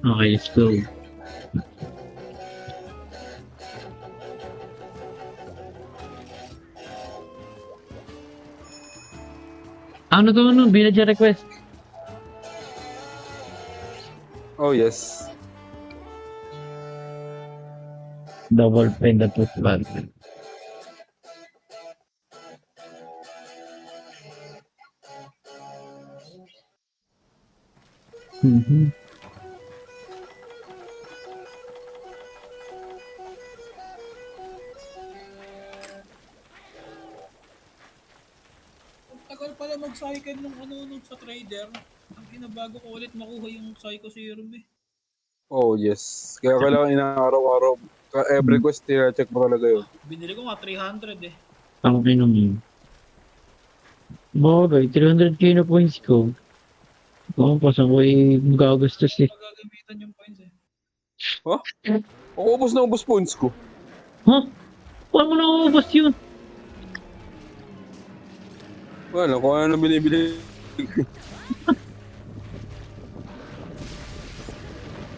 Okay, let's go. Ano to, ano? Villager request. Oh, yes. Double pen the tooth bag. Mhm. Ang tagal pala mag-cycle nung ano nung sa trader. Ang kinabago ko ulit makuha yung Psycho Serum eh. Oh, yes. Kaya kailangan inaaraw-araw. Every quest, check mo talaga yun. Binili ko nga 300 eh. Ang pinong yun. Bagay, 300k na points ko. Oo, pasang ko magagastos eh. Magagamitan yung points eh. Ha? Ubus na ubus points ko. Ha? Paano mo naubos yun? Wala, kung ano binibili.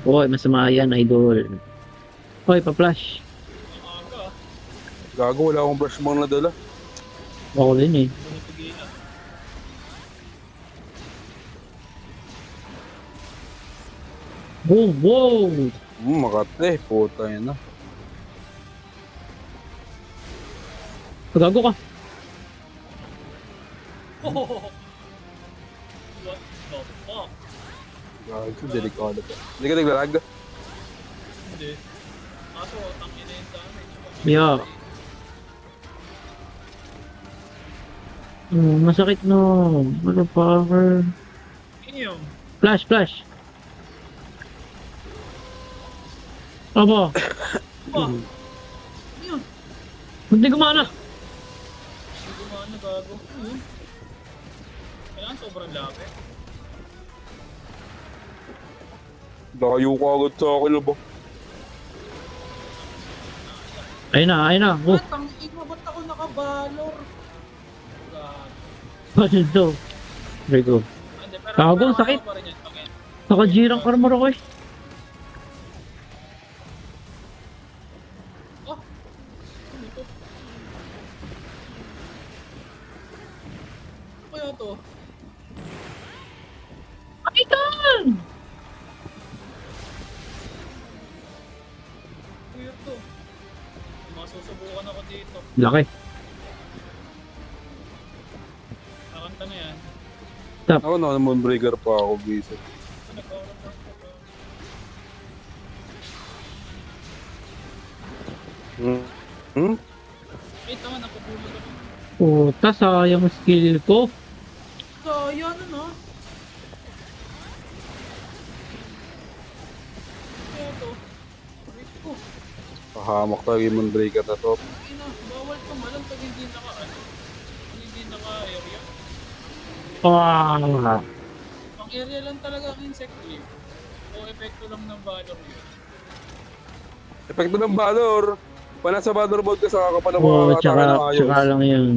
Hoy, masama yan, idol. Hoy, pa-flash. Ang aga ah. Gago, wala akong brush bang nadala. Ako din eh. Hindi ko napigilan. Boom, wow! Makate, puta yun na. Gago ka. Oh, what the fuck? Gago, delikado pa. Hindi ka naglalag? Hindi. Kaso, tangin na yung damage. Yeah. Masakit no. Ano power? Inyong. Flash, flash. Aba, Ba? Yun. hindi gumana. Hindi gumana gago. Yun. Kailangan sobrang lapit. Layo ka agad sa akin na ba? Ayun na, ayun na. Oh, Ah, tangin mo, ba't ako nakabalor? Gago. ano to? Very good. Hindi, pero Gago, pero sakit. ano pa rin yan, tangin. Nakajirang armor ako eh. Oh! Ano ito? Ano kaya to? Pakitan! Weird to. Masusubukan ako dito. Laki. Kakanta na yan. Ako na, Moonbreaker pa ako, visit. Ano nag-oran pa ako? Hmm? Eh, tama, napupulog ako. Puta, sayang ang skill ko. Kaya ano no? Kaya to? Wait ko. Pahamak tayo yung Moonbreaker na to. Ina, bawal ka malang pag hindi naka ano. Hindi naka area. Ah, Ang area lang talaga ang insect clip. O epekto lang ng valor yun. Epekto ng Valor. Pa nasa Valor mode ka sa kakapal ng oh, mga atake ng ayos. tsaka lang yun.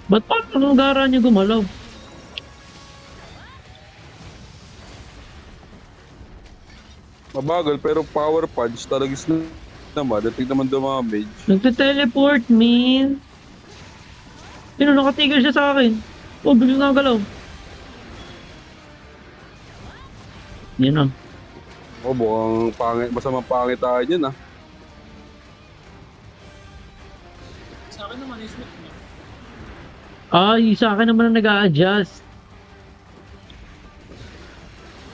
Ba't parang ang gara niya gumalaw? Mabagal pero power punch talagis na naman. Dating naman damage. Nagte-teleport, man. Sino nakatigil siya sa akin? Oh, biglang nagalaw. Yan na. Oh, mukhang pangit, masamang pangitaan yun ah. Sa akin naman is smooth na. Ay, sa akin naman na nag-a-adjust.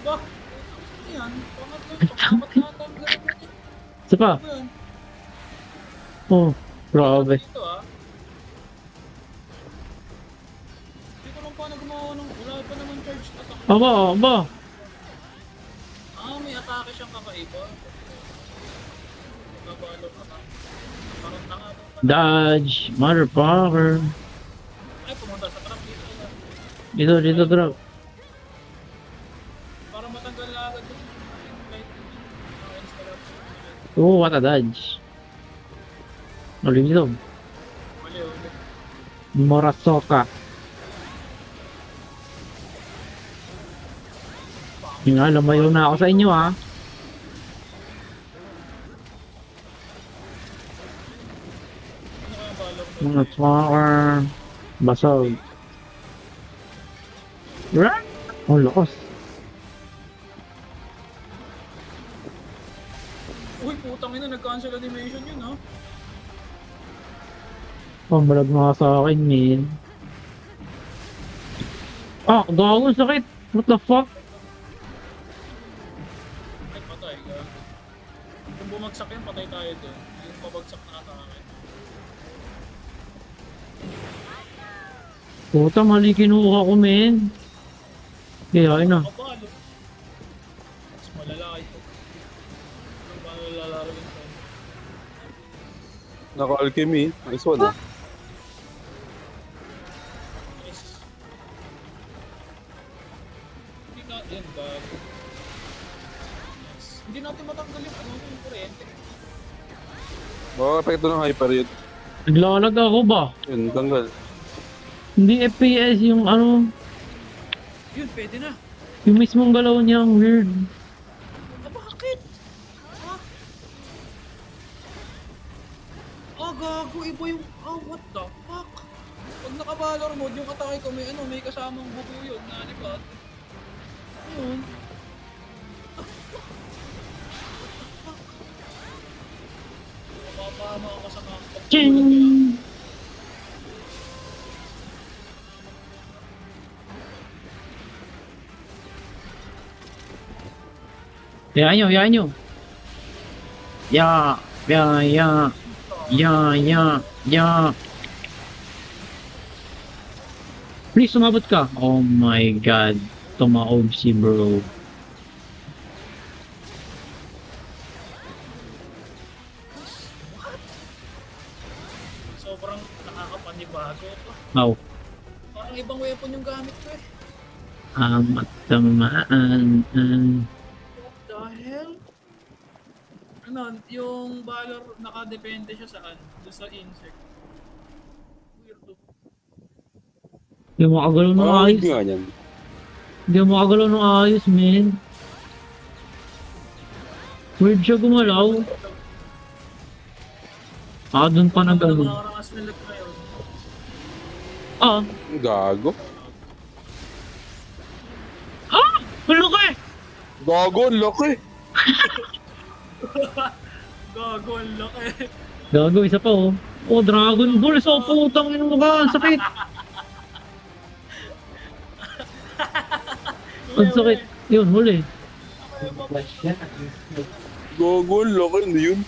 Ba? Ano yan? Pangat na tanggal mo. Isa pa. Ano yan? Oh, grabe. Dito ah. Hindi ko lang paano gumawa ng wala pa naman charge attack. Aba, aba. Ah, may atake siyang kakaiba. Nagabalo ka na. Parang tanga mo pa. Dodge, mother power. Ay, pumunta sa trap dito. Dito, drop. Para matanggal na agad yung light. Oh, what a dodge. Ulit dito. Mali, mali. Morasoka. Yung nga, lumayo na ako sa inyo ha. Ano kaya balak mo? Mga fucker. Basag. Run! Oh, lakas. Uy, putang ina, nag-cancel animation yun, ha? Pambalag nga sa akin, man. Ah, gago, sakit. What the fuck? Ay, patay ka. Kung bumagsak yan, patay tayo doon. Yung pabagsak na atake. Puta, mali kinuha ko, men. Kaya, ayun na. Kapalo. Mas malala ito. Ano ba lalaro ito? Naka-alchemy. Nice one ah. Nice. Hindi na, yan, bago. Nice. Hindi natin matanggal yung kuryente. Baka epekto ng hyper yun. Naglalag ako ba? Yun, tanggal. Hindi FPS yung ano, Yun, pwede na. yung mismong galaw niya, ang weird. Ah, bakit? Ah? Ah, gago. Iba yung... Ah, what the fuck? Pag naka-valor mode, yung atake ko may ano, may kasamang buko yun. Nalipat. Ayun. Mapapahama ako sa mga pagpulot kaya. Ching! Hayaan nyo, hayaan nyo. Ya, ya, ya, ya, ya, ya. Please, sumabot ka. Oh my god. Tumaob si bro. Sobrang nakakapanibago ito. Wow. Parang ibang weapon yung gamit ko eh. Amat tamaan. What the hell? Ano, yung Valor nakadepende siya saan? Doon sa insect. Weirdo. Hindi mo makagalaw ng Parang ayos. nga yan. Hindi mo makagalaw ng ayos, man. Weird siya gumalaw. Ah, dun pa Ano nag-ano. mga oras na look na yun? Ah, Gago. ah! Hulo ka eh! Gago, ang laki. Gago, ang laki. Gago, isa pa oh. Oh, Dragon Ball. So, putang ina mo ka. Ang sakit. Ang sakit. Yun, huli. Gago, ang laki. Ano yun?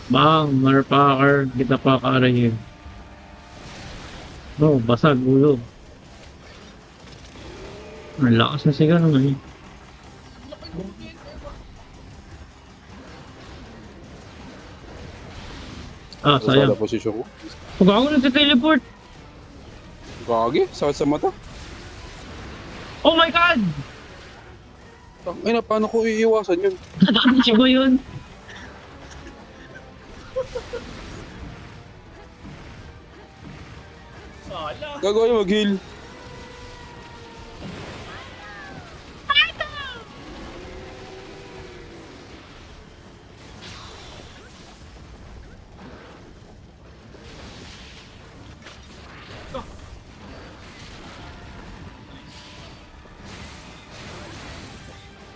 Bang, motherfucker. Kita pa karayin. Oh, basag, ulo. Ang lakas na sigaw naman eh. Ah, sayang. Sa posisyon ko. Pag ako nagte-teleport. Gagi, sakit sa mata. Oh my god! Ay na, paano ko iiwasan yun? Natakot ba yun? Sala. Gago kayo mag-heal.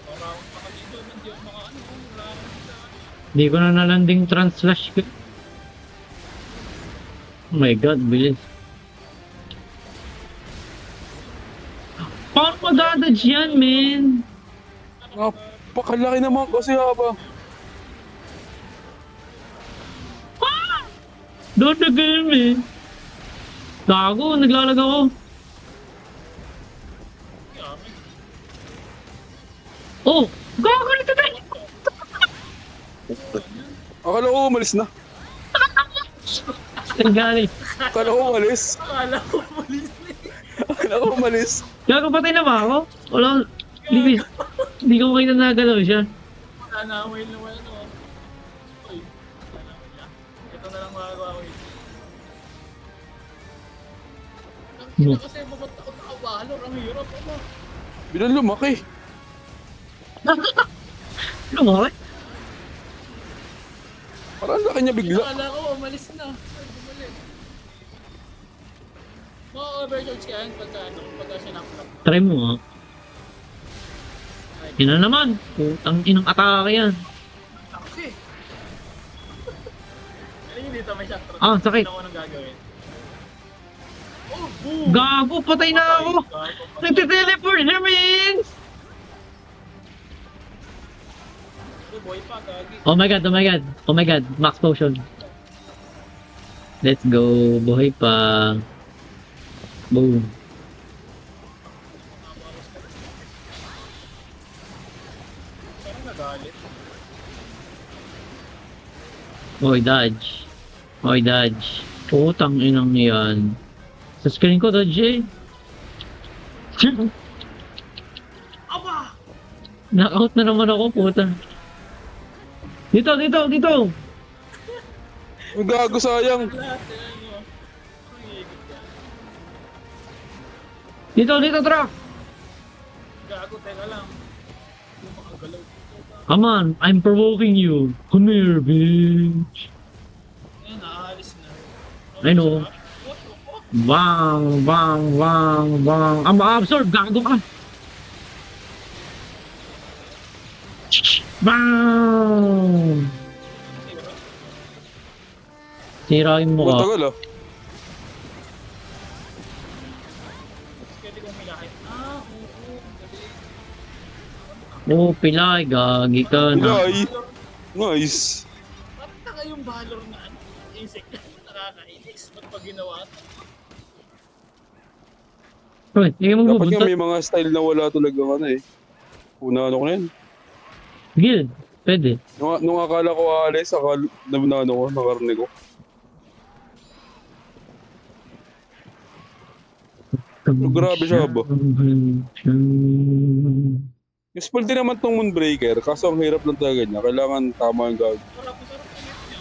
Parang ako dito, hindi ako makaano. Wala akong dash. Hindi ko na nalanding translash ko. Oh my god, bilis. Paano madadodge yan, man? Napakalaki naman kasi haba. Don't again, man. Gago, naglalag ako. Yami. Oh, gago nito tayo. Akala ko umalis na. Nagaling. Akala ko umalis. Akala ko malis na eh. Akala ko umalis. Gago, patay na ba ako? Wala, hindi ko makita na nagalaw siya. Wala na, wait na wala na. Uy, wala na wala. Ito na lang magagawa ko eh. Ang ina kasi babat ako Valor, ang hirap ako. Bilang lumaki. Lumaki. Parang laki niya bigla. Akala ko, umalis na. Ay, bumalik. Ma-overcharge ka yan pagka sinakrak. Try mo nga. Yun na naman. Putang inang atake yan. Okay. Galing dito may shock throw. Ah, sakit. Ano ko nang gagawin? Oh, boom! Gago, patay na ako. Nagte-teleport siya, Mins. Boy pa, gagi. Oh my god, oh my god. Oh my god, max potion. Let's go. Buhay pa. Boom. Parang nagalit. Oy, dodge. Oy, dodge. Putang inang yan. Sa screen ko, dodge eh. Aba! Knockout na naman ako, puta. Dito, dito, dito. Ang gago sayang. Lahat eh, ano. Ang higit ka. Dito, dito, truck. Gago, teka lang. Yung makagalaw dito. Come on, I'm provoking you. Come here, bitch. Ayan, naaalis na. I know. What the fuck? Bang, bang, bang, bang. I'm absorb, gago ka. Bang! Sirain mo Ang ka. tagal ah. Pwede kong hilahin. Ah, oo. Galing. Oh, pilay, gagi ka na. Pilay. Nice. Parang taka yung valor na ano. Insect na nakakainis. Ba't pa ginawa ito? Uy, hindi mo Dapat nga bubuntot. may mga style na wala talaga ano eh. Una ano ko na yun. Guild, pwede. Nung akala ko aalis, na ano ko, nakarne ko. Pero grabe siya ba? Useful din naman tong Moonbreaker, kaso ang hirap lang talaga niya. Kailangan tama yung gag. Sarap ulit niya.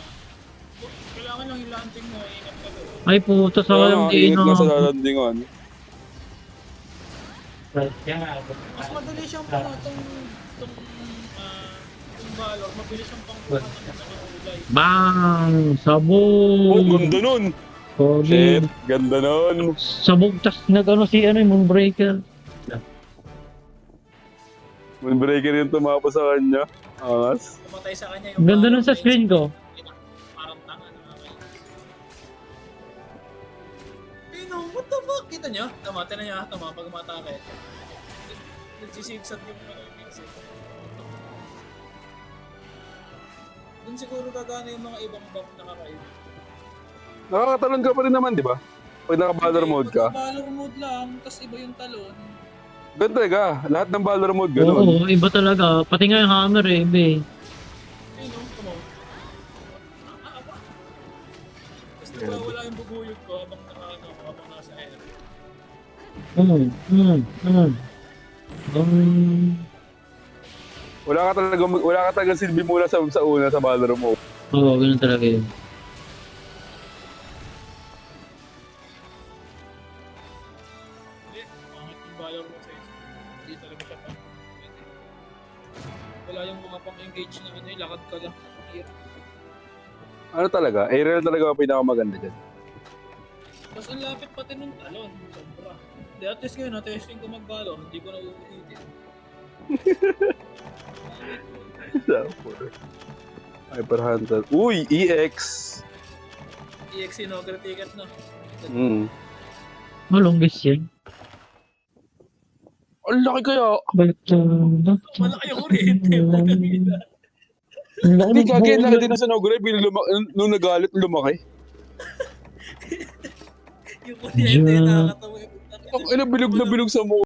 Kailangan lang ilanting mo. Ingat ka doon. Ay puta sa Kaya walang nga, din ingat lang sa lalandingan. Mas madali siyang tong valor. Mabilis siyang pangkuhan ng nakakulay. Bang! Oh, Sabog! ganda nun! Pogi. Shit, ganda nun! Sabog, tas nag-ano si ano, yung Moonbreaker. Moonbreaker yung tumapa sa kanya. Angas. Pumatay sa kanya Ang ganda nun sa screen ko. Parang tanga nakakainis. Pino, what the fuck? Kita niyo? Tama, tinan niyo. Tama, pag umatake. Nagsisigsag yung insect. Doon siguro gagana yung mga ibang buff na kakaiba. Nakakatalon ka pa rin naman, di ba? Pag naka-Valor mode ka. Pag Valor mode lang, tas iba yung talon. Ganda ka. Lahat ng Valor mode, ganun. Oo, iba talaga. Pati nga yung hammer eh, iba eh. Ayun, come on. Tapos nawawala yung bubuyog ko habang habang nasa air. Wala ka talaga silbi muna sa una sa Valor mode. Oo, ganun talaga yun. Hindi, pangit yung Valor mode sa isa. Hindi talaga siya pa. Wala yung mga pang-engage na ano, lakad ka lang. Hirap. Ano talaga? Aerial talaga ang pinakamaganda dyan. Tapos ang lapit pati nung talon. Sobra. Hindi, at least ngayon, na-testing ko mag-Valor. Hindi ko na uulitin. Hyper Hunter. Uy! EX! EXE no, ticket na. Oh, longest yan. Ang laki kaya! Malaki yung kuryente. Hindi kagaya laki din sa Nogure. Nung nagalit, lumaki. Yung kuryente, nakakatawa yung Ang ina, bilog na bilog sa mukha.